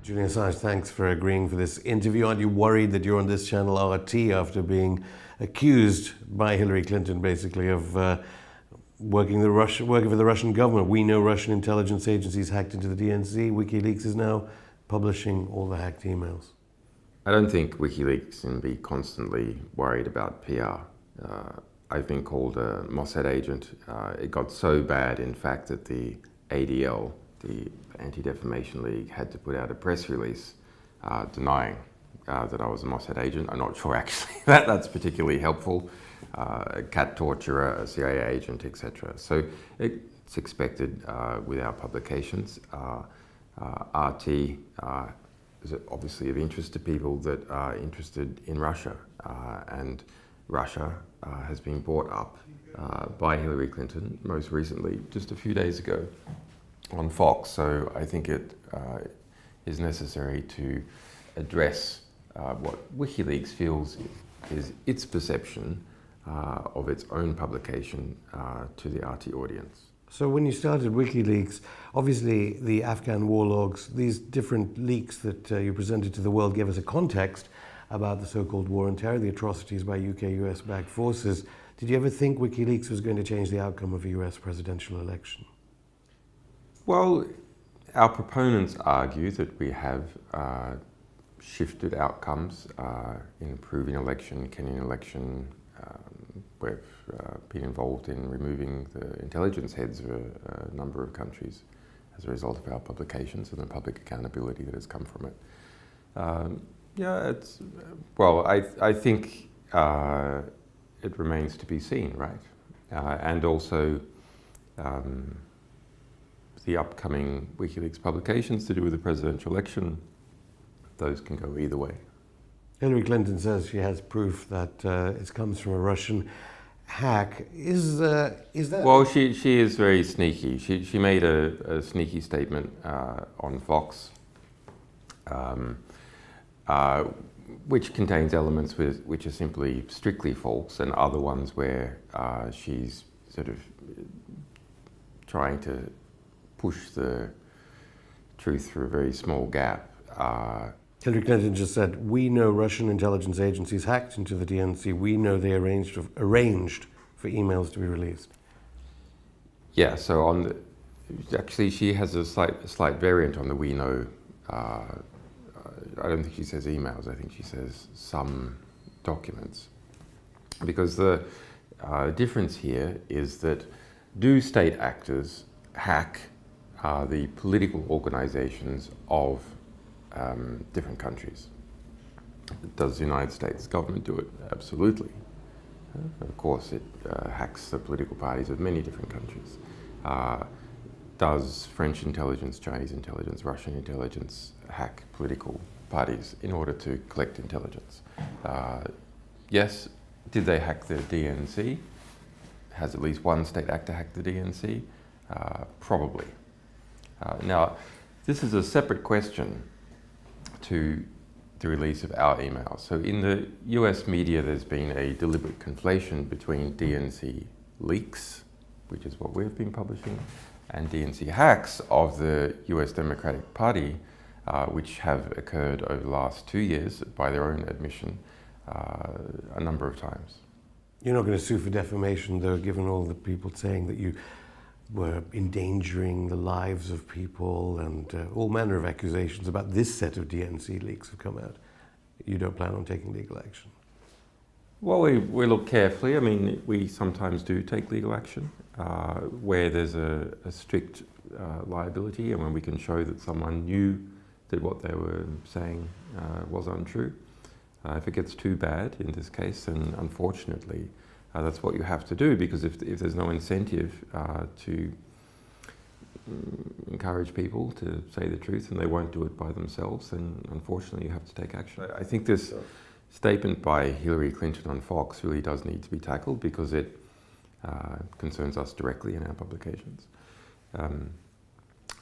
Julian Assange, thanks for agreeing for this interview. Aren't you worried that you're on this channel RT after being accused by Hillary Clinton, basically, of working for the Russian government? We know Russian intelligence agencies hacked into the DNC. WikiLeaks is now publishing all the hacked emails. I don't think WikiLeaks can be constantly worried about PR. I've been called a Mossad agent. It got so bad, in fact, that the ADL, the Anti-Defamation League, had to put out a press release denying that I was a Mossad agent. I'm not sure actually that's particularly helpful. A cat torturer, a CIA agent, etc. So it's expected with our publications. RT is obviously of interest to people that are interested in Russia, and Russia has been brought up by Hillary Clinton, most recently, just a few days ago, on Fox. So I think it is necessary to address what WikiLeaks feels is its perception of its own publication to the RT audience. So when you started WikiLeaks, obviously the Afghan war logs, these different leaks that you presented to the world gave us a context about the so-called war on terror, the atrocities by UK, US-backed forces. Did you ever think WikiLeaks was going to change the outcome of a US presidential election? Well, our proponents argue that we have shifted outcomes in improving election, Kenyan election. We've been involved in removing the intelligence heads of a number of countries as a result of our publications and the public accountability that has come from it. Yeah, I think it remains to be seen, right? And also the upcoming WikiLeaks publications to do with the presidential election, those can go either way. Hillary Clinton says she has proof that it comes from a Russian hack. Is that... Well, she is very sneaky. She made a sneaky statement on Fox, which contains elements which are simply strictly false, and other ones where she's sort of trying to push the truth through a very small gap. Hillary Clinton just said, we know Russian intelligence agencies hacked into the DNC. We know they arranged for emails to be released. Yeah, so actually she has a slight variant on the we know. I don't think she says emails, I think she says some documents. Because the difference here is that do state actors hack the political organizations of different countries? Does the United States government do it? Absolutely. Of course, it hacks the political parties of many different countries. Does French intelligence, Chinese intelligence, Russian intelligence hack political parties in order to collect intelligence? Yes. Did they hack the DNC? Has at least one state actor hacked the DNC? Probably. Now, this is a separate question to the release of our emails. So in the US media, there's been a deliberate conflation between DNC leaks, which is what we've been publishing, and DNC hacks of the US Democratic Party, which have occurred over the last 2 years, by their own admission, a number of times. You're not going to sue for defamation, though, given all the people saying that you were endangering the lives of people, and all manner of accusations about this set of DNC leaks have come out. You don't plan on taking legal action? Well, we look carefully. I mean, we sometimes do take legal action where there's a strict liability, and when we can show that someone knew that what they were saying was untrue. If it gets too bad in this case, then unfortunately that's what you have to do, because if there's no incentive to encourage people to say the truth and they won't do it by themselves, then unfortunately you have to take action. I think this statement by Hillary Clinton on Fox really does need to be tackled, because it concerns us directly in our publications.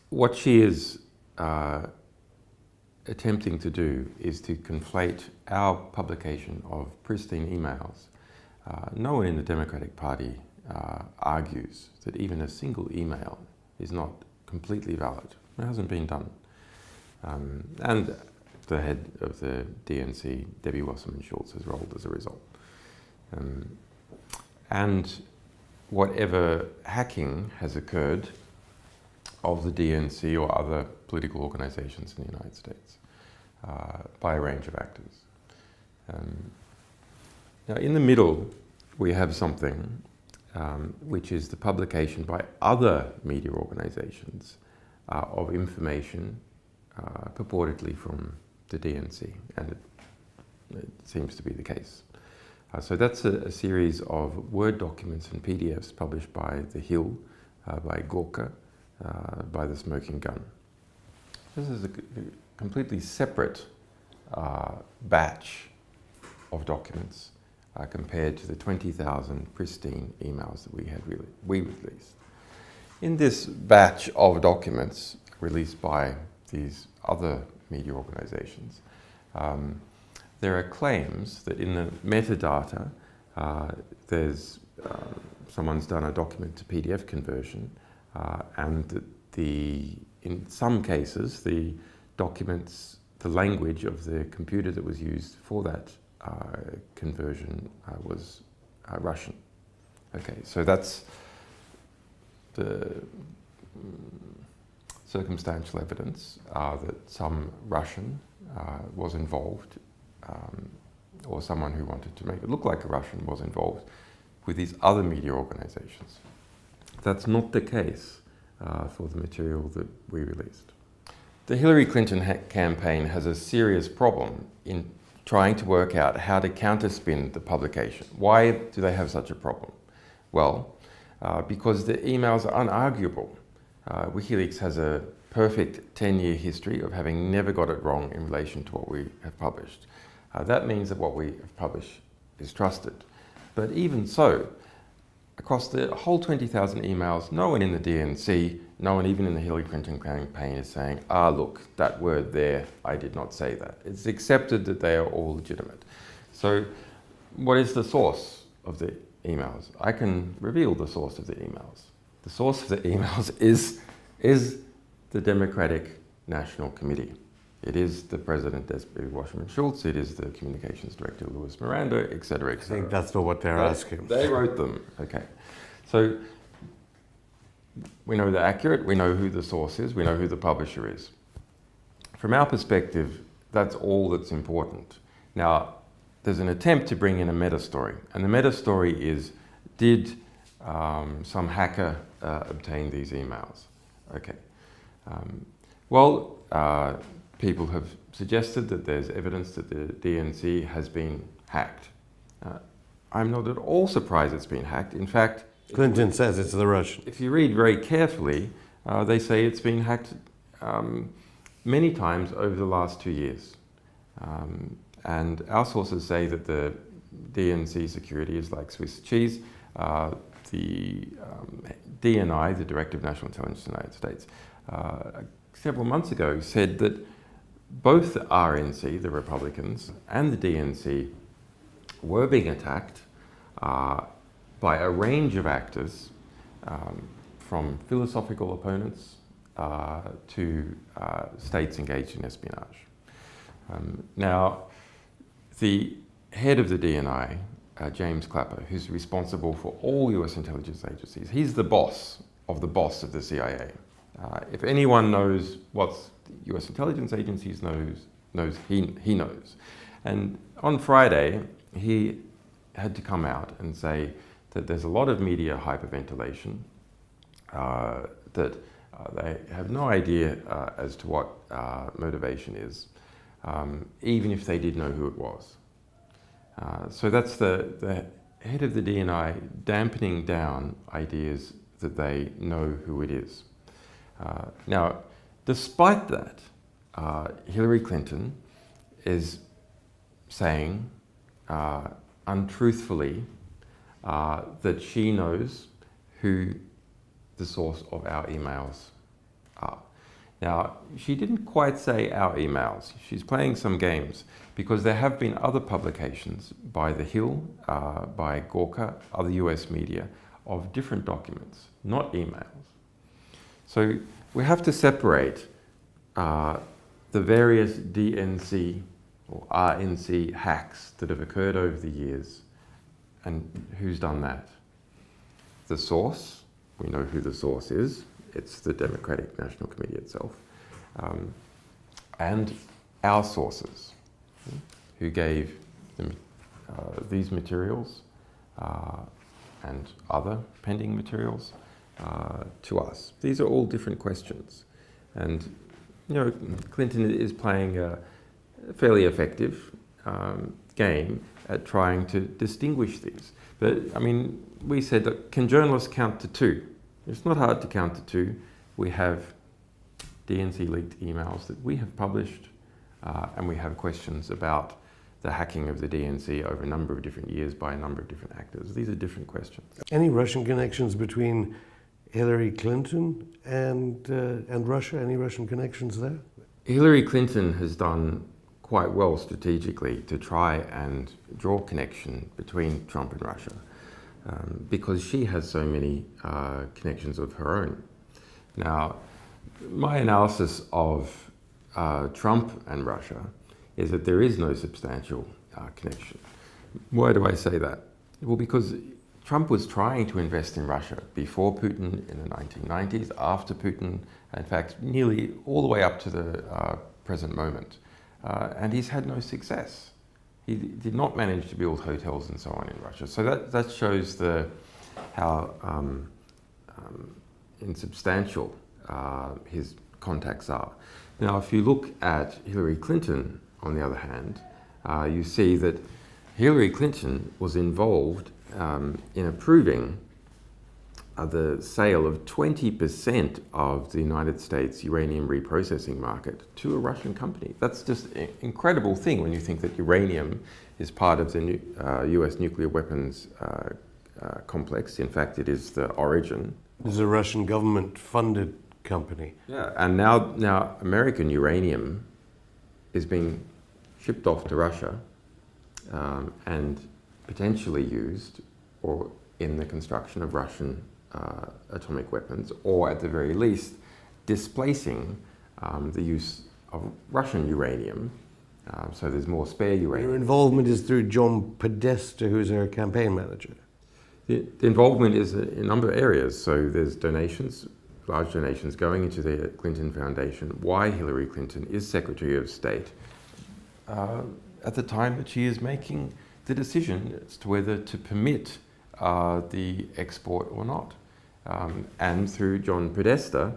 What she is attempting to do is to conflate our publication of pristine emails. No one in the Democratic Party argues that even a single email is not completely valid. It hasn't been done. And the head of the DNC, Debbie Wasserman-Schultz, has rolled as a result. And whatever hacking has occurred of the DNC or other political organizations in the United States by a range of actors. Now, in the middle, we have something which is the publication by other media organizations of information purportedly from the DNC, and it seems to be the case. So that's a series of Word documents and PDFs published by The Hill, by Gorka, by The Smoking Gun. This is a completely separate batch of documents compared to the 20,000 pristine emails that we released. In this batch of documents released by these other media organizations, there are claims that in the metadata, someone's done a document to PDF conversion, and that in some cases, the documents, the language of the computer that was used for that conversion was Russian. Okay, so that's the circumstantial evidence that some Russian was involved, or someone who wanted to make it look like a Russian was involved with these other media organizations. That's not the case for the material that we released. The Hillary Clinton campaign has a serious problem in trying to work out how to counterspin the publication. Why do they have such a problem? Well, because the emails are unarguable. WikiLeaks has a perfect 10-year history of having never got it wrong in relation to what we have published. That means that what we have published is trusted. But even so, across the whole 20,000 emails, no one in the DNC, no one even in the Hillary Clinton campaign is saying, look, that word there, I did not say that. It's accepted that they are all legitimate. So what is the source of the emails? I can reveal the source of the emails. The source of the emails is the Democratic National Committee. It is the President, Debbie Wasserman-Schultz, it is the Communications Director, Louis Miranda, et cetera, et cetera. I think that's not what they're asking. They wrote them, okay. So we know they're accurate, we know who the source is, we know who the publisher is. From our perspective, that's all that's important. Now, there's an attempt to bring in a meta-story, and the meta-story is, did some hacker obtain these emails? Okay. People have suggested that there's evidence that the DNC has been hacked. I'm not at all surprised it's been hacked. In fact, Clinton says it's the Russian. If you read very carefully, they say it's been hacked many times over the last 2 years. And our sources say that the DNC security is like Swiss cheese. The DNI, the Director of National Intelligence in the United States, several months ago said that both the RNC, the Republicans, and the DNC were being attacked by a range of actors, from philosophical opponents to states engaged in espionage. Now, the head of the DNI, James Clapper, who's responsible for all US intelligence agencies, he's the boss of the CIA. If anyone knows what US intelligence agencies he knows. And on Friday, he had to come out and say that there's a lot of media hyperventilation, that they have no idea as to what motivation is, even if they did know who it was. So that's the head of the DNI dampening down ideas that they know who it is. Now, despite that, Hillary Clinton is saying untruthfully that she knows who the source of our emails are. Now, she didn't quite say our emails. She's playing some games because there have been other publications by The Hill, by Gorka, other US media, of different documents, not emails. So we have to separate the the various DNC or RNC hacks that have occurred over the years. And who's done that? The source, we know who the source is. It's the Democratic National Committee itself. And our sources, who gave them, these materials and other pending materials to us. These are all different questions. And, you know, Clinton is playing a fairly effective game at trying to distinguish these. But, I mean, we said, that can journalists count to two? It's not hard to count to two. We have DNC leaked emails that we have published, and we have questions about the hacking of the DNC over a number of different years by a number of different actors. These are different questions. Any Russian connections between Hillary Clinton and Russia? Any Russian connections there? Hillary Clinton has done quite well strategically to try and draw connection between Trump and Russia, because she has so many connections of her own. Now, my analysis of Trump and Russia is that there is no substantial connection. Why do I say that? Well, because Trump was trying to invest in Russia before Putin in the 1990s, after Putin, in fact, nearly all the way up to the present moment. And he's had no success. He did not manage to build hotels and so on in Russia. So that shows how insubstantial his contacts are. Now, if you look at Hillary Clinton, on the other hand, you see that Hillary Clinton was involved in approving the sale of 20% of the United States uranium reprocessing market to a Russian company. That's just an incredible thing when you think that uranium is part of the US nuclear weapons complex. In fact, it is the origin. This is a Russian government-funded company. Yeah, and now American uranium is being shipped off to Russia and potentially used or in the construction of Russian atomic weapons, or at the very least displacing the use of Russian uranium. So there's more spare uranium. Your involvement is through John Podesta, who's our campaign manager. The involvement is in a number of areas. So there's donations, large donations going into the Clinton Foundation. Why Hillary Clinton is Secretary of State at the time that she is making the decision as to whether to permit the export or not. And through John Podesta,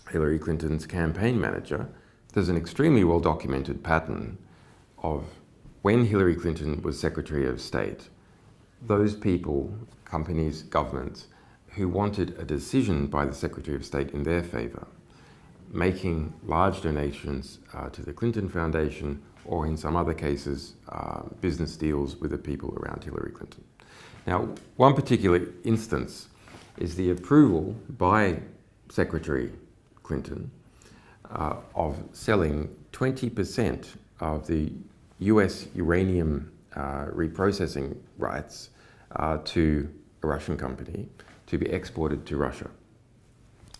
Hillary Clinton's campaign manager, there's an extremely well-documented pattern of when Hillary Clinton was Secretary of State, those people, companies, governments, who wanted a decision by the Secretary of State in their favor, making large donations to the Clinton Foundation, or in some other cases, business deals with the people around Hillary Clinton. Now, one particular instance is the approval by Secretary Clinton of selling 20% of the US uranium reprocessing rights to a Russian company to be exported to Russia.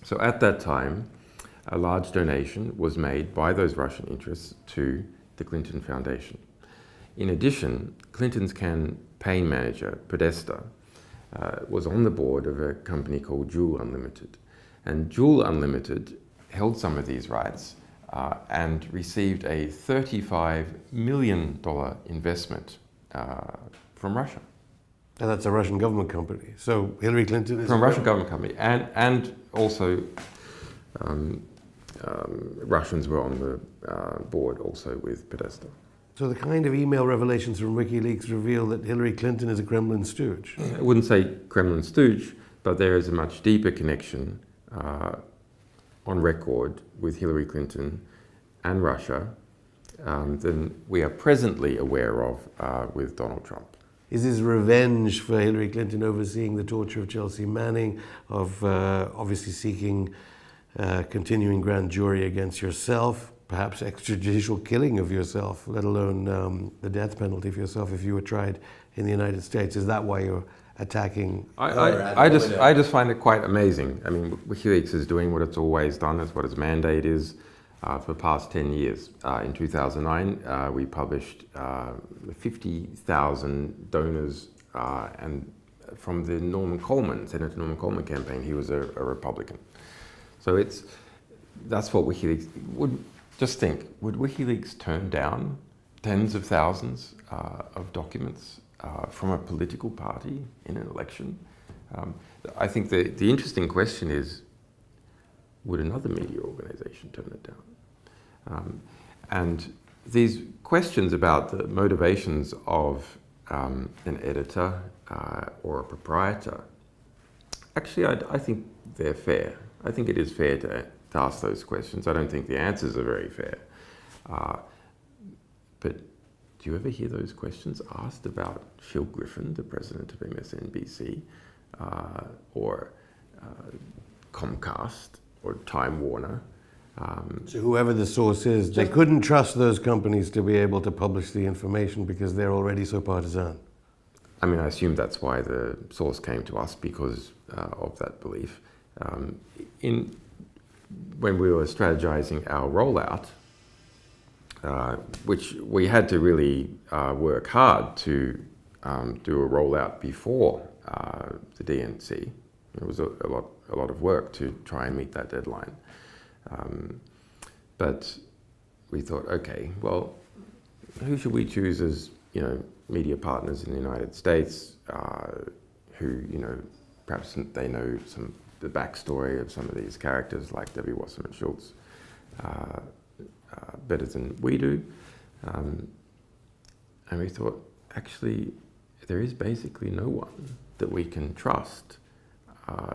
So at that time, a large donation was made by those Russian interests to the Clinton Foundation. In addition, Clinton's campaign manager, Podesta, was on the board of a company called Juul Unlimited. And Juul Unlimited held some of these rights and received a $35 million investment from Russia. And that's a Russian government company. So Hillary Clinton is... From a Russian government company. And also Russians were on the board also with Podesta. So the kind of email revelations from WikiLeaks reveal that Hillary Clinton is a Kremlin stooge. I wouldn't say Kremlin stooge, but there is a much deeper connection on record with Hillary Clinton and Russia than we are presently aware of with Donald Trump. Is this revenge for Hillary Clinton overseeing the torture of Chelsea Manning, of obviously seeking continuing grand jury against yourself, perhaps extrajudicial killing of yourself, let alone the death penalty for yourself if you were tried in the United States? Is that why you're attacking? I just find it quite amazing. I mean, WikiLeaks is doing what it's always done. It's what its mandate is. for the past 10 years. In 2009, we published 50,000 donors and from the Senator Norman Coleman campaign. He was a Republican. So that's what WikiLeaks would. Just think, would WikiLeaks turn down tens of thousands of documents from a political party in an election? I think the interesting question is, would another media organization turn it down? And these questions about the motivations of an editor or a proprietor, actually I think they're fair. I think it is fair to ask those questions. I don't think the answers are very fair. But do you ever hear those questions asked about Phil Griffin, the president of MSNBC, or Comcast, or Time Warner? So whoever the source is, they couldn't trust those companies to be able to publish the information because they're already so partisan. I mean, I assume that's why the source came to us, because of that belief. When we were strategizing our rollout, which we had to really work hard to do a rollout before the DNC. It was a lot of work to try and meet that deadline. But we thought, okay, well, who should we choose as media partners in the United States who perhaps they know the backstory of some of these characters like Debbie Wasserman Schultz better than we do. And we thought, actually, there is basically no one that we can trust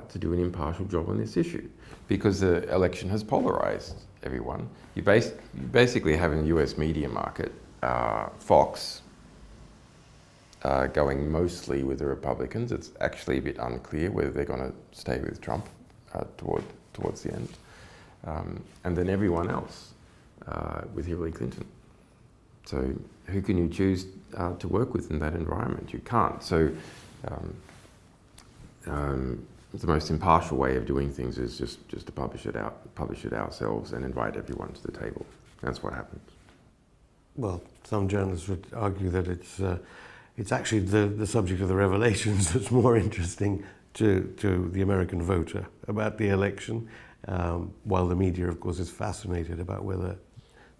to do an impartial job on this issue, because the election has polarized everyone. You basically have in the US media market Fox going mostly with the Republicans. It's actually a bit unclear whether they're going to stay with Trump towards the end. And then everyone else with Hillary Clinton. So who can you choose to work with in that environment? You can't. So the most impartial way of doing things is just to publish it ourselves and invite everyone to the table. That's what happens. Well, some journalists would argue that it's actually the subject of the revelations that's more interesting to the American voter about the election, while the media, of course, is fascinated about whether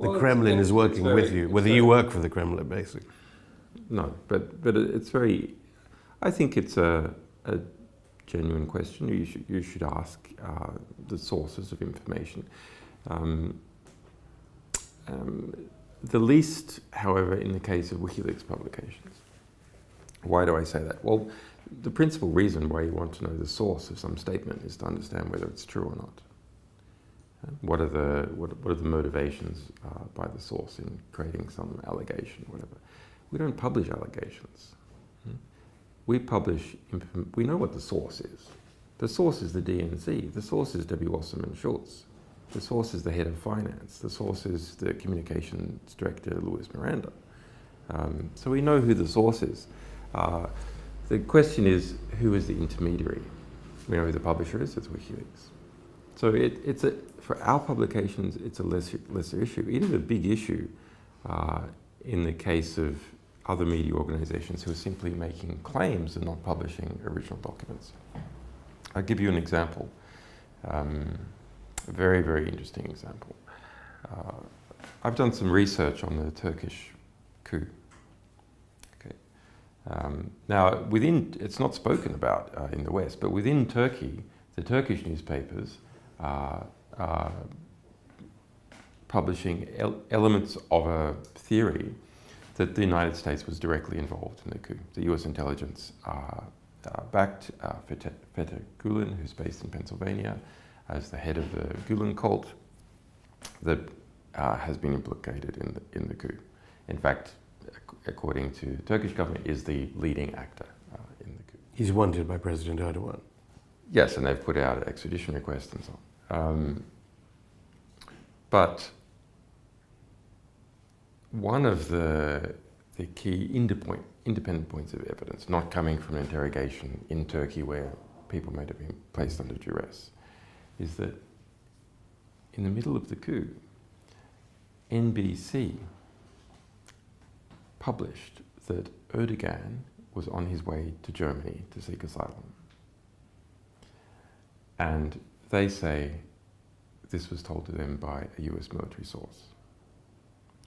the Kremlin is working with you, whether you work for the Kremlin, basically. No, but it's very. I think it's a genuine question. You should ask the sources of information. The least, however, in the case of WikiLeaks publications. Why do I say that? Well, the principal reason why you want to know the source of some statement is to understand whether it's true or not. What are the motivations by the source in creating some allegation, whatever? We don't publish allegations. We know what the source is. The source is the DNC. The source is Debbie Wasserman Schultz. The source is the head of finance. The source is the communications director, Luis Miranda. So we know who the source is. The question is, who is the intermediary? We know who the publisher is. It's WikiLeaks. So for our publications, it's a lesser issue. It is a big issue in the case of other media organizations who are simply making claims and not publishing original documents. I'll give you an example. A very, very interesting example. I've done some research on the Turkish coup. Okay. Now, it's not spoken about in the West, but within Turkey, the Turkish newspapers are publishing elements of a theory that the United States was directly involved in the coup. The US intelligence backed Fethullah Gulen, who's based in Pennsylvania, as the head of the Gulen cult, that has been implicated in the coup. In fact, according to the Turkish government, is the leading actor in the coup. He's wanted by President Erdogan. Yes, and they've put out an extradition request and so on. But one of the key independent points of evidence, not coming from an interrogation in Turkey where people may have been placed under duress, is that in the middle of the coup, NBC published that Erdogan was on his way to Germany to seek asylum. And they say this was told to them by a US military source.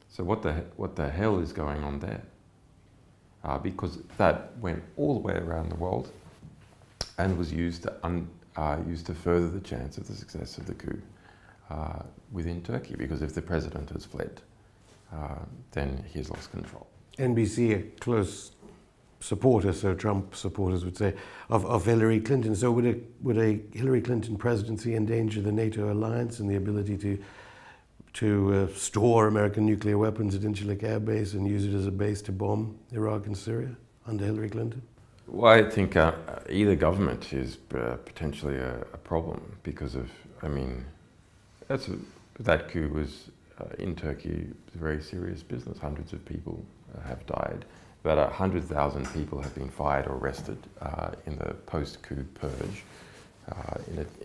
So what the hell is going on there? Because that went all the way around the world and was used to further the chance of the success of the coup within Turkey. Because if the president has fled, then he has lost control. NBC, a close supporter, so Trump supporters would say, of Hillary Clinton. So would a Hillary Clinton presidency endanger the NATO alliance and the ability to store American nuclear weapons at Incirlik Air Base and use it as a base to bomb Iraq and Syria under Hillary Clinton? Well, I think either government is potentially a problem because of, I mean, that coup was in Turkey was a very serious business. Hundreds of people have died. About 100,000 people have been fired or arrested in the post-coup purge,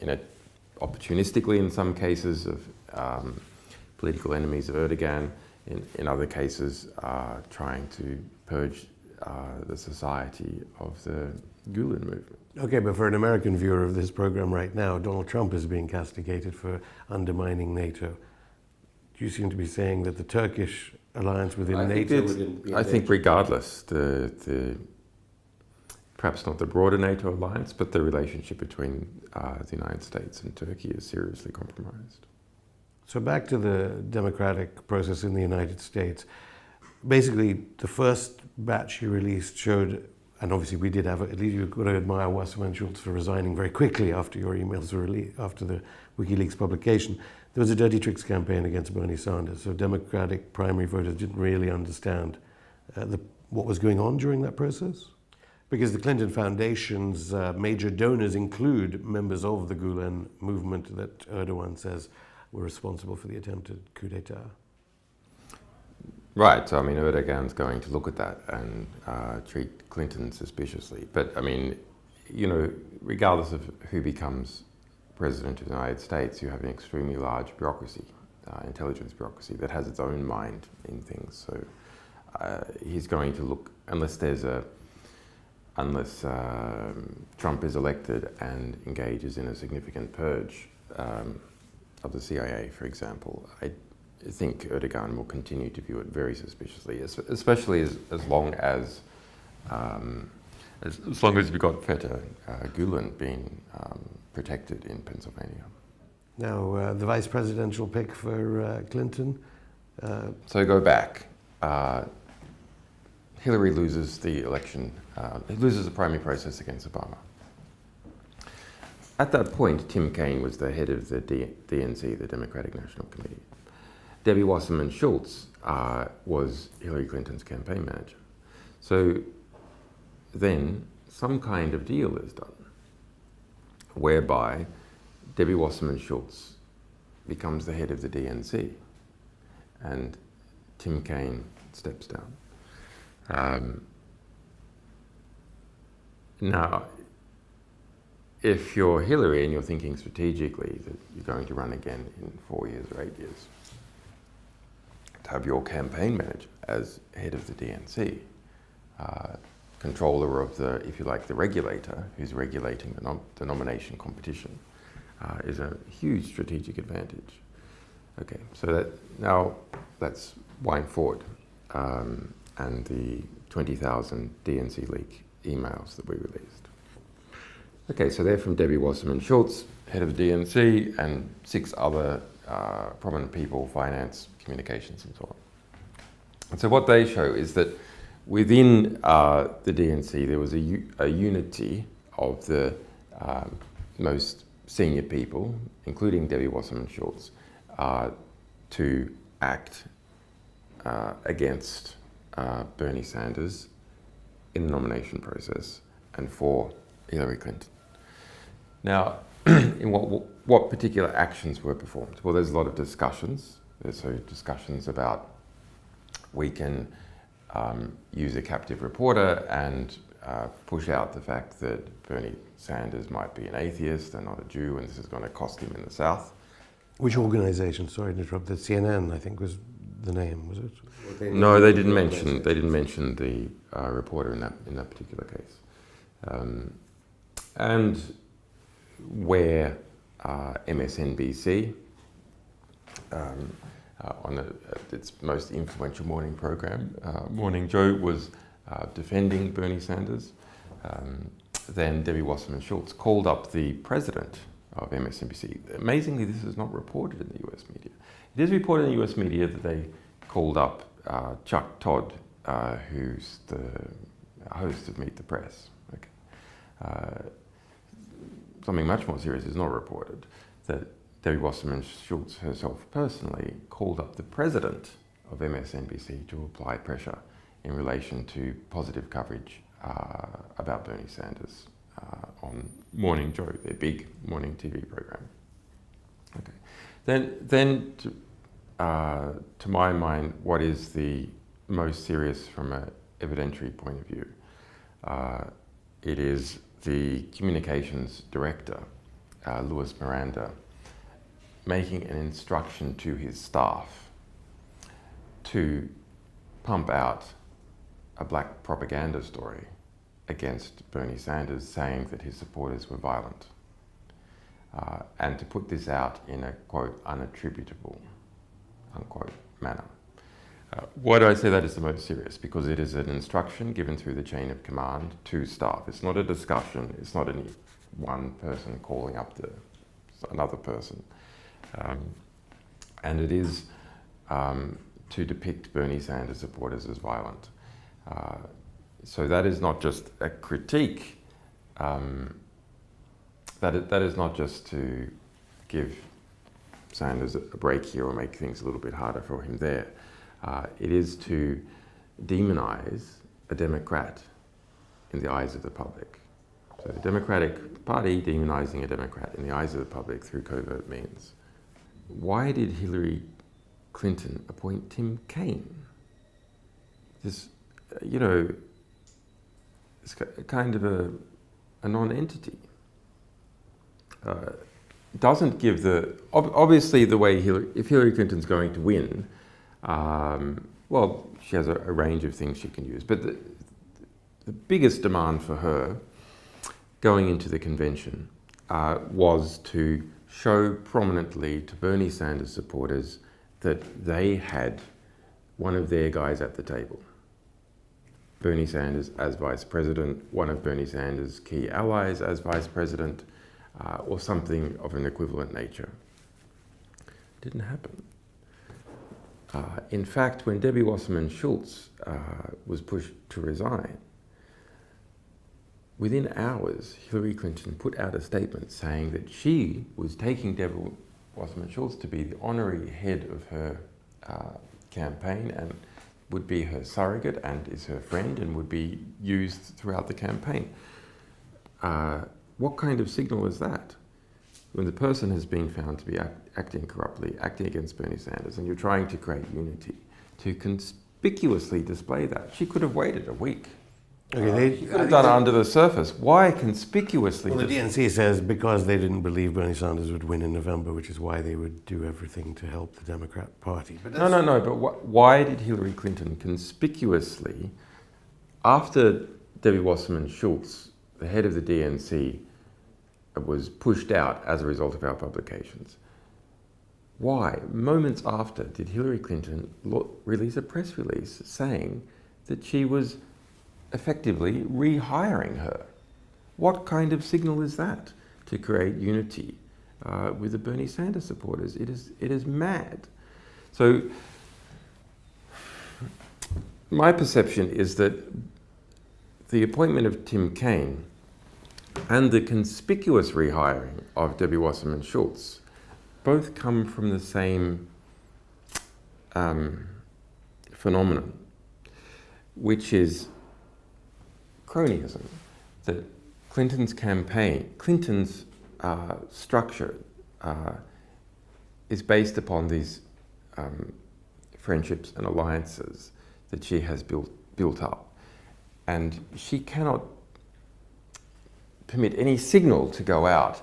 in a opportunistically in some cases of political enemies of Erdogan, in other cases trying to purge the society of the Gulen movement. Okay, but for an American viewer of this program right now, Donald Trump is being castigated for undermining NATO. You seem to be saying that the Turkish alliance within NATO would be I think regardless, perhaps not the broader NATO alliance, but the relationship between the United States and Turkey is seriously compromised. So back to the democratic process in the United States. Basically, the first batch you released showed, and obviously we did have, at least you've got to admire Wasserman Schultz for resigning very quickly after your emails were released, after the WikiLeaks publication. There was a dirty tricks campaign against Bernie Sanders, so Democratic primary voters didn't really understand what was going on during that process. Because the Clinton Foundation's major donors include members of the Gulen movement that Erdogan says were responsible for the attempted coup d'etat. Right, so I mean, Erdogan's going to look at that and treat Clinton suspiciously. But I mean, you know, regardless of who becomes president of the United States, you have an extremely large bureaucracy, intelligence bureaucracy, that has its own mind in things. So he's going to look, unless Trump is elected and engages in a significant purge of the CIA, for example, I think Erdogan will continue to view it very suspiciously, especially as long as we've got Feta Gulen being protected in Pennsylvania. Now, the vice presidential pick for Clinton. So go back. Hillary loses the election, loses the primary process against Obama. At that point, Tim Kaine was the head of the DNC, the Democratic National Committee. Debbie Wasserman Schultz was Hillary Clinton's campaign manager. So then some kind of deal is done whereby Debbie Wasserman Schultz becomes the head of the DNC and Tim Kaine steps down. Now, if you're Hillary and you're thinking strategically that you're going to run again in 4 years or 8 years, to have your campaign manager as head of the DNC, controller of the, if you like, the regulator who's regulating the nomination competition, is a huge strategic advantage. Okay, so let's wind forward, and the 20,000 DNC leak emails that we released. Okay, so they're from Debbie Wasserman Schultz, head of the DNC, and 6 other prominent people, finance, communications, and so on. And so what they show is that within the DNC, there was a unity of the most senior people, including Debbie Wasserman Schultz, to act against Bernie Sanders in the nomination process and for Hillary Clinton. Now, in what particular actions were performed? Well, there's a lot of discussions. There's discussions about we can use a captive reporter and push out the fact that Bernie Sanders might be an atheist and not a Jew, and this is going to cost him in the South. Which organization, sorry to interrupt, the CNN, I think, was the name, was it? No, they didn't mention. They didn't mention the reporter in that particular case, and where MSNBC on its most influential morning program, Morning Joe, was defending Bernie Sanders. Then Debbie Wasserman Schultz called up the president of MSNBC. Amazingly, this is not reported in the US media. It is reported in the US media that they called up Chuck Todd, who's the host of Meet the Press. Okay. Something much more serious is not reported, that Debbie Wasserman Schultz herself personally called up the president of MSNBC to apply pressure in relation to positive coverage about Bernie Sanders on Morning Joe, their big morning TV program. Okay. Then to my mind, what is the most serious from an evidentiary point of view? It is the communications director, Louis Miranda, making an instruction to his staff to pump out a black propaganda story against Bernie Sanders, saying that his supporters were violent, and to put this out in a, quote, unattributable, unquote, manner. Why do I say that is the most serious? Because it is an instruction given through the chain of command to staff. It's not a discussion. It's not any one person calling up another person. And it is to depict Bernie Sanders supporters as violent. So that is not just a critique. That is not just to give Sanders a break here or make things a little bit harder for him there. It is to demonize a Democrat in the eyes of the public. So the Democratic Party demonizing a Democrat in the eyes of the public through covert means. Why did Hillary Clinton appoint Tim Kaine? This, it's kind of a non-entity. Doesn't give obviously the way if Hillary Clinton's going to win, well, she has a range of things she can use, but the biggest demand for her going into the convention was to show prominently to Bernie Sanders supporters that they had one of their guys at the table. Bernie Sanders as vice president, one of Bernie Sanders' key allies as vice president, or something of an equivalent nature. Didn't happen. In fact, when Debbie Wasserman Schultz was pushed to resign, within hours, Hillary Clinton put out a statement saying that she was taking Debbie Wasserman Schultz to be the honorary head of her campaign and would be her surrogate and is her friend and would be used throughout the campaign. What kind of signal is that? When the person has been found to be acting corruptly, acting against Bernie Sanders, and you're trying to create unity, to conspicuously display that. She could have waited a week. Okay, she could have done it under the surface. Why conspicuously? Well, the DNC says because they didn't believe Bernie Sanders would win in November, which is why they would do everything to help the Democrat Party. But no. But why did Hillary Clinton conspicuously, after Debbie Wasserman Schultz, the head of the DNC, was pushed out as a result of our publications, why, moments after, did Hillary Clinton release a press release saying that she was effectively rehiring her? What kind of signal is that to create unity with the Bernie Sanders supporters? It is mad. So my perception is that the appointment of Tim Kaine and the conspicuous rehiring of Debbie Wasserman Schultz both come from the same phenomenon, which is cronyism. That Clinton's campaign, Clinton's structure is based upon these friendships and alliances that she has built up. And she cannot permit any signal to go out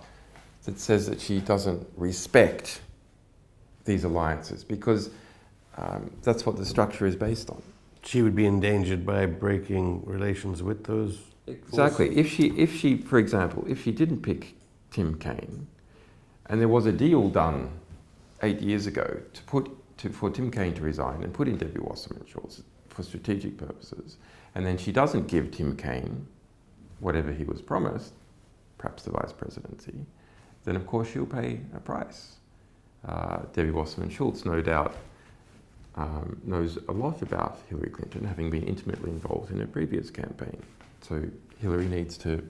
that says that she doesn't respect these alliances, because That's what the structure is based on. She would be endangered by breaking relations with those. Exactly. If she, for example, if she didn't pick Tim Kaine, and there was a deal done 8 years ago for Tim Kaine to resign and put in Debbie Wasserman-Schultz for strategic purposes, and then she doesn't give Tim Kaine whatever he was promised, perhaps the vice presidency, then of course she'll pay a price. Debbie Wasserman-Schultz, no doubt, knows a lot about Hillary Clinton, having been intimately involved in her previous campaign. So Hillary needs to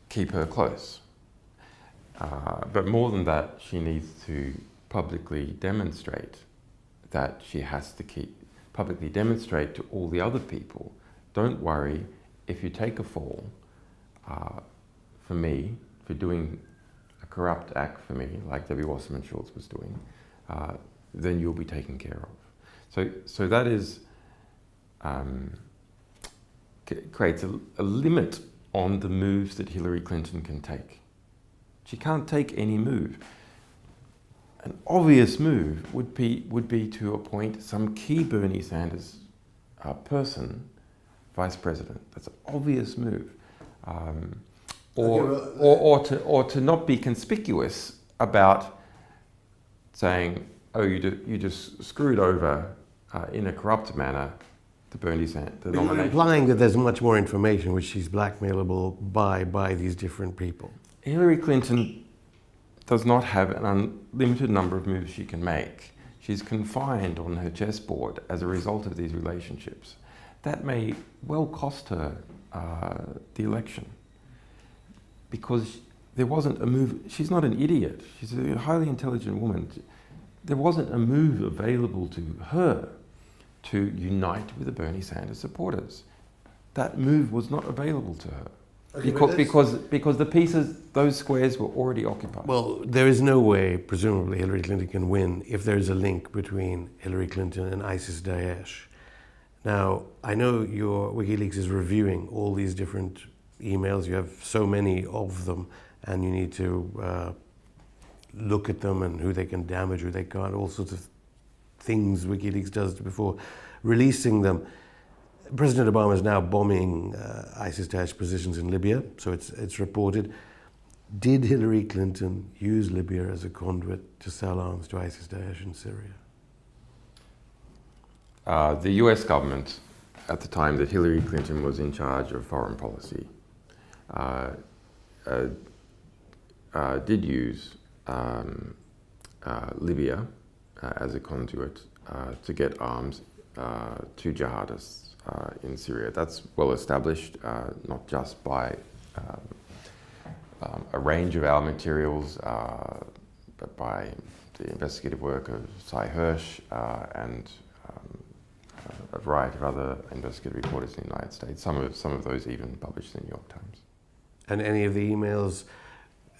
keep her close. But more than that, she needs to publicly demonstrate that she has to publicly demonstrate to all the other people, don't worry, if you take a fall for me, for doing a corrupt act for me, like Debbie Wasserman-Schultz was doing, then you'll be taken care of. So that is, creates a limit on the moves that Hillary Clinton can take. She can't take any move. An obvious move would be to appoint some key Bernie Sanders person vice president. That's an obvious move. Or to not be conspicuous about saying, oh, you just screwed over in a corrupt manner the Bernie Sanders nomination. You're implying that there's much more information which she's blackmailable by these different people. Hillary Clinton does not have an unlimited number of moves she can make. She's confined on her chessboard as a result of these relationships. That may well cost her the election, because there wasn't a move. She's not an idiot. She's a highly intelligent woman. There wasn't a move available to her to unite with the Bernie Sanders supporters. That move was not available to her. Okay, because the pieces, those squares were already occupied. Well, there is no way, presumably, Hillary Clinton can win if there is a link between Hillary Clinton and ISIS-Daesh. Now, I know your WikiLeaks is reviewing all these different emails. You have so many of them, and you need to look at them and who they can damage, who they can't, all sorts of things WikiLeaks does before releasing them. President Obama is now bombing ISIS-Daesh positions in Libya, so it's reported. Did Hillary Clinton use Libya as a conduit to sell arms to ISIS-Daesh in Syria? The US government, at the time that Hillary Clinton was in charge of foreign policy, did use Libya as a conduit to get arms to jihadists in Syria. That's well established, not just by a range of our materials, but by the investigative work of Cy Hirsch and a variety of other investigative reporters in the United States. Some of those even published in the New York Times. And any of the emails,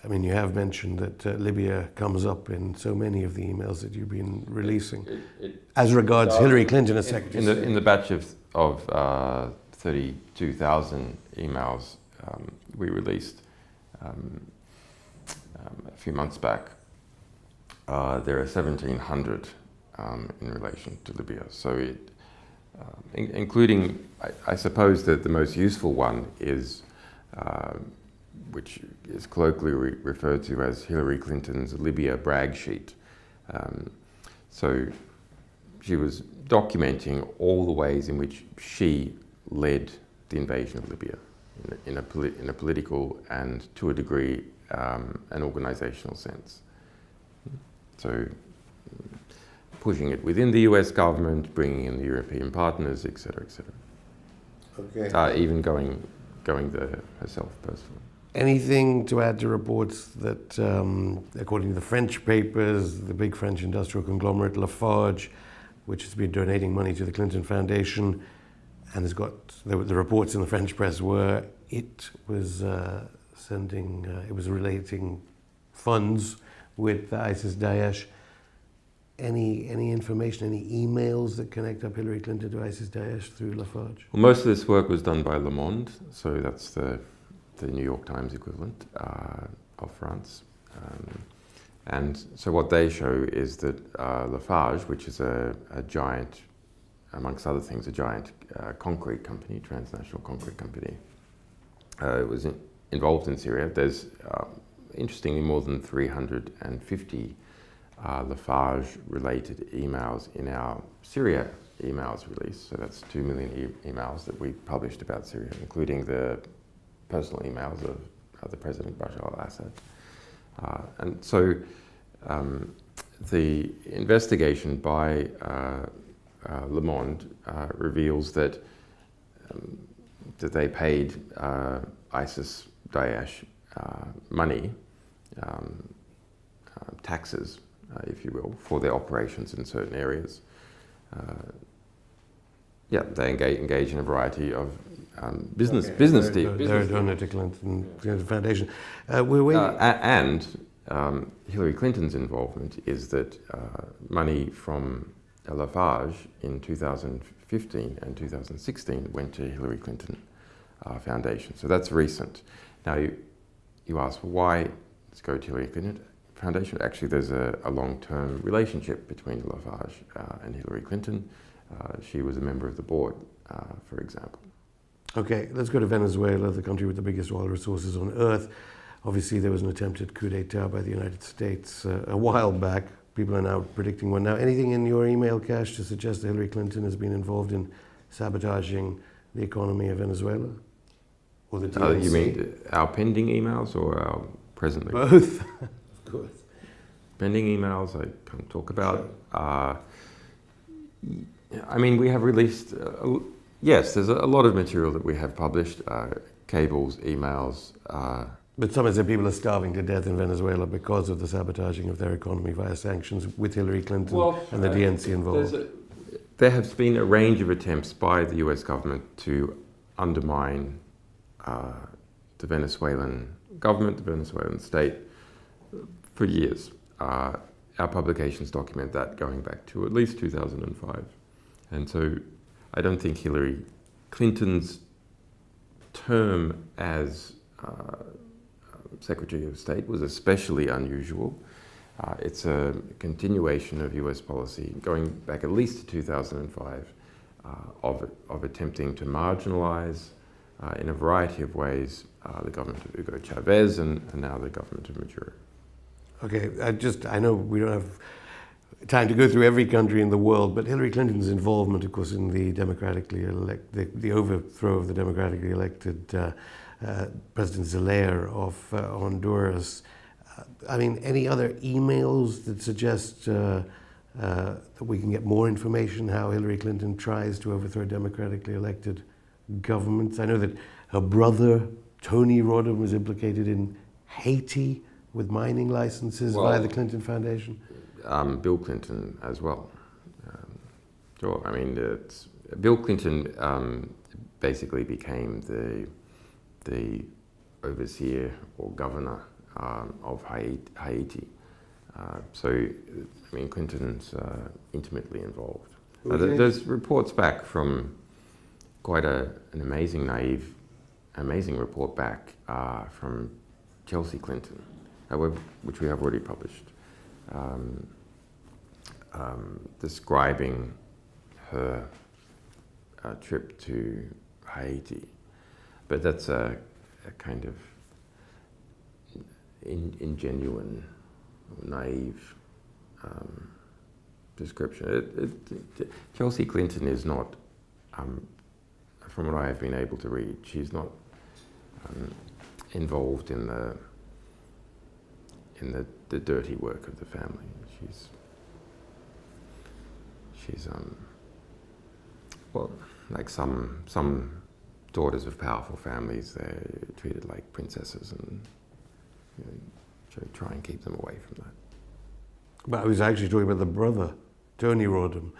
I mean, you have mentioned that Libya comes up in so many of the emails that you've been releasing. As regards Hillary Clinton as Secretary of State. In the batch of 32,000 emails we released a few months back, there are 1,700 in relation to Libya. So including, I suppose that the most useful one is which is colloquially referred to as Hillary Clinton's Libya brag sheet. So she was documenting all the ways in which she led the invasion of Libya in a political and, to a degree, an organizational sense. So pushing it within the US government, bringing in the European partners, et cetera, et cetera. Okay. Even going there herself personally. Anything to add to reports that, according to the French papers, the big French industrial conglomerate Lafarge, which has been donating money to the Clinton Foundation, and has got the reports in the French press were it was it was relating funds with ISIS-Daesh. Any information, any emails that connect up Hillary Clinton to ISIS-Daesh through Lafarge? Well, most of this work was done by Le Monde, so that's the New York Times equivalent of France. And so what they show is that Lafarge, which is a giant, amongst other things, a giant concrete company, transnational concrete company, was involved in Syria. There's, interestingly, more than 350 Lafarge-related emails in our Syria emails release. So that's 2 million emails that we published about Syria, including the personal emails of the President Bashar al-Assad. And so the investigation by Le Monde reveals that they paid ISIS, Daesh money, taxes, if you will, for their operations in certain areas. Yeah, they engage in a variety of business deals. They're a donor to Clinton Foundation. We're waiting. And Hillary Clinton's involvement is that money from Lafarge in 2015 and 2016 went to Hillary Clinton Foundation. So that's recent. Now you ask, well, why let's go to Hillary Clinton Foundation? Actually, there's a long-term relationship between Lafarge and Hillary Clinton. She was a member of the board, for example. Okay, let's go to Venezuela, the country with the biggest oil resources on earth. Obviously, there was an attempted coup d'etat by the United States a while back. People are now predicting one. Now, anything in your email cache to suggest that Hillary Clinton has been involved in sabotaging the economy of Venezuela? Or the DNC? You mean our pending emails or our presently? Both. Of course. Pending emails I can't talk about. Sure. I mean, we have released, yes, there's a lot of material that we have published, cables, emails. But some have said people are starving to death in Venezuela because of the sabotaging of their economy via sanctions with Hillary Clinton and the DNC involved. There has been a range of attempts by the US government to undermine the Venezuelan government, the Venezuelan state, for years. Our publications document that going back to at least 2005. And so I don't think Hillary Clinton's term as Secretary of State was especially unusual. It's a continuation of US policy going back at least to 2005 of attempting to marginalize in a variety of ways the government of Hugo Chavez and now the government of Maduro. Okay, I know we don't have time to go through every country in the world, but Hillary Clinton's involvement, of course, in the democratically the overthrow of the democratically elected President Zelaya of Honduras. I mean, any other emails that suggest that we can get more information how Hillary Clinton tries to overthrow democratically elected governments? I know that her brother, Tony Rodham, was implicated in Haiti with mining licenses via the Clinton Foundation. Bill Clinton as well. Sure, I mean, Bill Clinton basically became the overseer or governor of Haiti. So, I mean, Clinton's intimately involved. There's reports back from quite an amazing report back from Chelsea Clinton, which we have already published, describing her trip to Haiti. But that's a kind of ingenuine, naive description. Chelsea Clinton is not, from what I have been able to read, she's not involved in the dirty work of the family. She's well, like some daughters of powerful families, they're treated like princesses, and try and keep them away from that. But I was actually talking about the brother, Tony Rodham.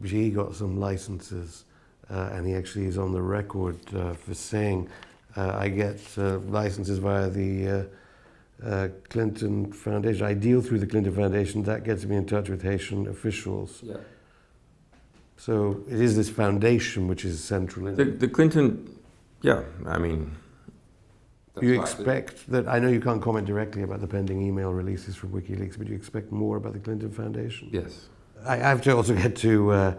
He got some licenses, and he actually is on the record for saying, I get licenses via the Clinton Foundation. I deal through the Clinton Foundation. That gets me in touch with Haitian officials. Yeah. So it is this foundation which is central. The Clinton, yeah, I mean, Do you expect that, I know you can't comment directly about the pending email releases from WikiLeaks, but do you expect more about the Clinton Foundation? Yes. I have to also get to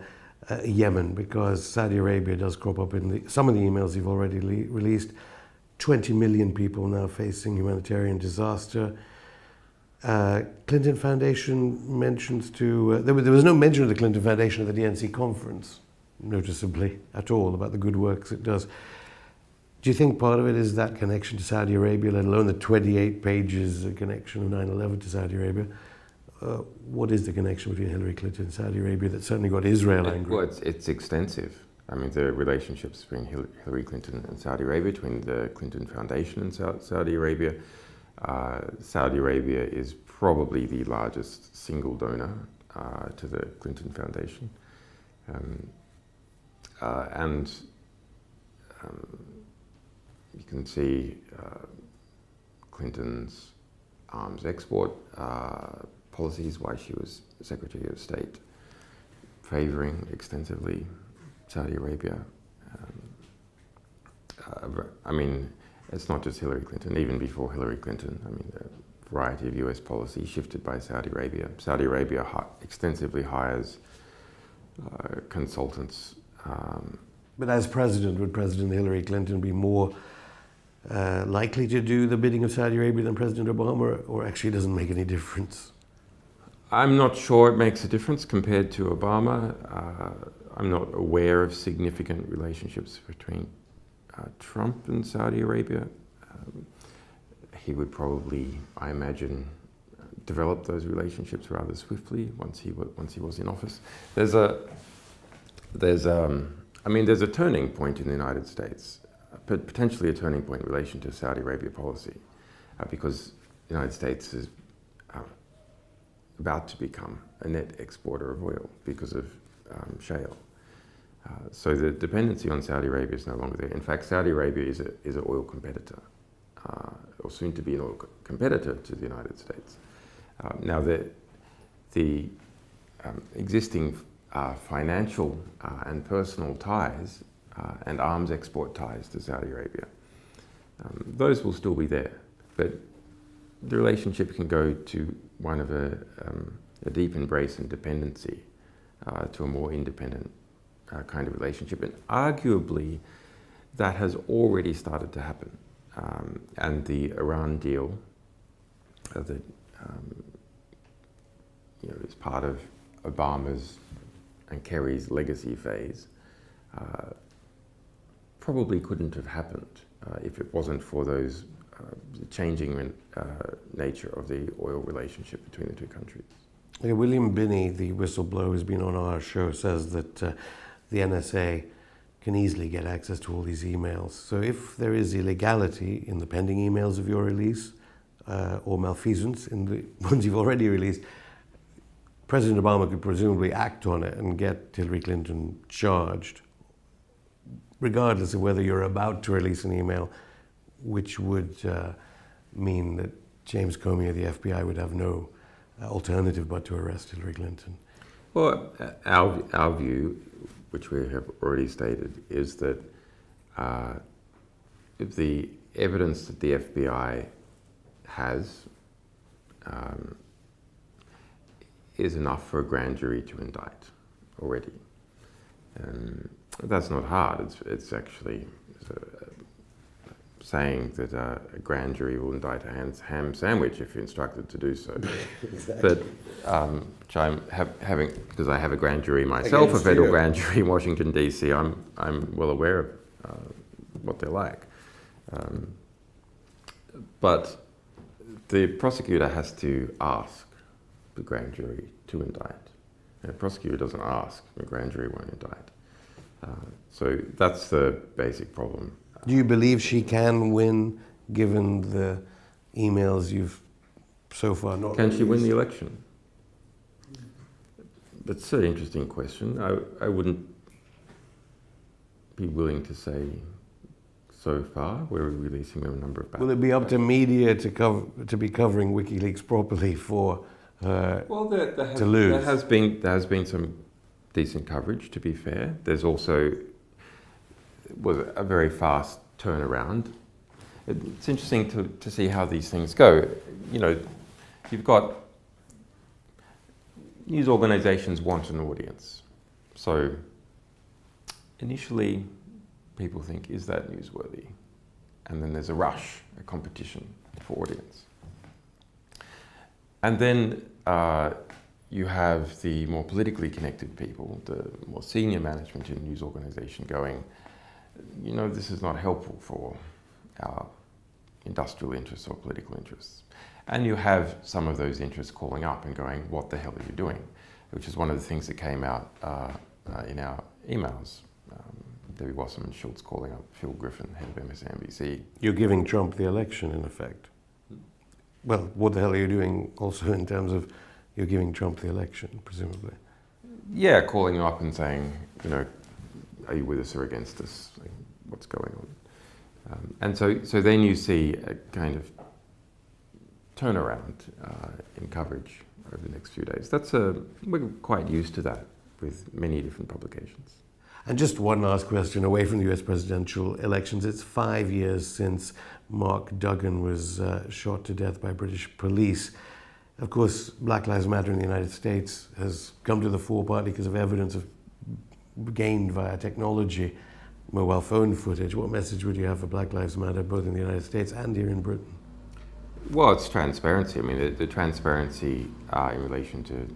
Yemen, because Saudi Arabia does crop up in some of the emails you've already released. 20 million people now facing humanitarian disaster. Clinton Foundation mentions there was no mention of the Clinton Foundation at the DNC conference, noticeably, at all, about the good works it does. Do you think part of it is that connection to Saudi Arabia, let alone the 28 pages connection of 9/11 to Saudi Arabia? What is the connection between Hillary Clinton and Saudi Arabia that certainly got Israel angry? Well, it's extensive. I mean, the relationships between Hillary Clinton and Saudi Arabia, between the Clinton Foundation and Saudi Arabia. Saudi Arabia is probably the largest single donor to the Clinton Foundation. And you can see Clinton's arms export policies while she was Secretary of State, favoring extensively Saudi Arabia. I mean, it's not just Hillary Clinton, even before Hillary Clinton. I mean, the variety of US policy shifted by Saudi Arabia. Saudi Arabia extensively hires consultants. But as president, would President Hillary Clinton be more likely to do the bidding of Saudi Arabia than President Obama, or actually it doesn't make any difference? I'm not sure it makes a difference compared to Obama. I'm not aware of significant relationships between Trump and Saudi Arabia. He would probably, I imagine, develop those relationships rather swiftly once he was in office. There's a turning point in the United States, but potentially a turning point in relation to Saudi Arabia policy, because the United States is about to become a net exporter of oil because of shale. So the dependency on Saudi Arabia is no longer there. In fact, Saudi Arabia is an oil competitor, or soon to be an oil competitor to the United States. Now, the existing financial and personal ties and arms export ties to Saudi Arabia, those will still be there, but the relationship can go to one of a deep embrace and dependency to a more independent kind of relationship. And arguably, that has already started to happen. And the Iran deal that is part of Obama's and Kerry's legacy phase probably couldn't have happened if it wasn't for those changing nature of the oil relationship between the two countries. Okay, William Binney, the whistleblower who's been on our show, says that the NSA can easily get access to all these emails. So if there is illegality in the pending emails of your release or malfeasance in the ones you've already released, President Obama could presumably act on it and get Hillary Clinton charged, regardless of whether you're about to release an email, which would mean that James Comey or the FBI would have no alternative but to arrest Hillary Clinton. Well, our view, which we have already stated, is that if the evidence that the FBI has is enough for a grand jury to indict already. That's not hard. It's actually saying that a grand jury will indict a ham sandwich if instructed to do so. Exactly. But which I'm having, because I have a grand jury myself, against a federal grand jury in Washington D.C. I'm well aware of what they're like. But the prosecutor has to ask the grand jury to indict. And the prosecutor doesn't ask, the grand jury won't indict. So that's the basic problem. Do you believe she can win, given the emails you've so far not Can released? she win the election? That's an interesting question. I wouldn't be willing to say so far. We're releasing a number of Will it be up to media to be covering WikiLeaks properly for her to lose? There has been some decent coverage, to be fair. There's also was a very fast turnaround. it's interesting to see how these things go. You know, you've got news organizations want an audience. So initially people think, is that newsworthy? And then there's a rush, a competition for audience. And then you have the more politically connected people, the more senior management in a news organization going, you know, this is not helpful for our industrial interests or political interests. And you have some of those interests calling up and going, what the hell are you doing? Which is one of the things that came out in our emails. Debbie Wasserman Schultz calling up Phil Griffin, head of MSNBC. You're giving Trump the election, in effect. Well, what the hell are you doing also in terms of you're giving Trump the election, presumably? Yeah, calling him up and saying, you know, are you with us or against us? Like, what's going on? And so then you see a kind of turnaround in coverage over the next few days. We're quite used to that with many different publications. And just one last question away from the US presidential elections. It's 5 years since Mark Duggan was shot to death by British police. Of course, Black Lives Matter in the United States has come to the fore partly because of evidence gained via technology, mobile phone footage. What message would you have for Black Lives Matter both in the United States and here in Britain? Well, it's transparency. I mean, the transparency in relation to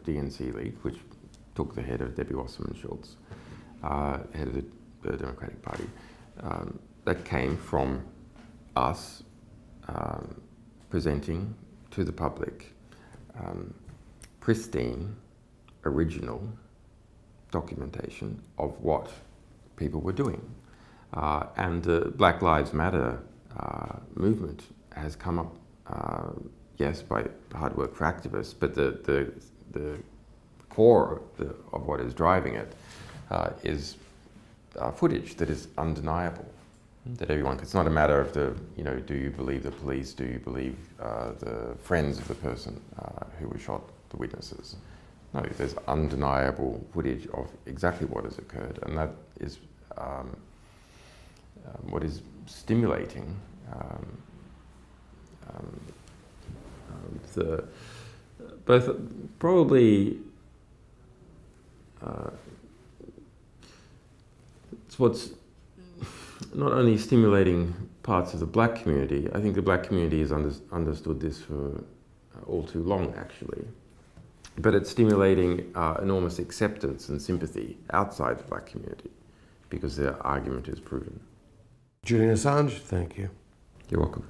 DNC leak, which took the head of Debbie Wasserman Schultz, head of the Democratic Party, that came from us presenting to the public pristine, original documentation of what people were doing. And the Black Lives Matter movement has come up, yes, by hard work for activists, but the core of what is driving it is footage that is undeniable, that everyone, it's not a matter of do you believe the police, do you believe the friends of the person who was shot, the witnesses. No, there's undeniable footage of exactly what has occurred, and that is what is stimulating both probably it's what's not only stimulating parts of the black community. I think the black community has understood this for all too long, actually. But it's stimulating enormous acceptance and sympathy outside the black community because their argument is proven. Julian Assange, thank you. You're welcome.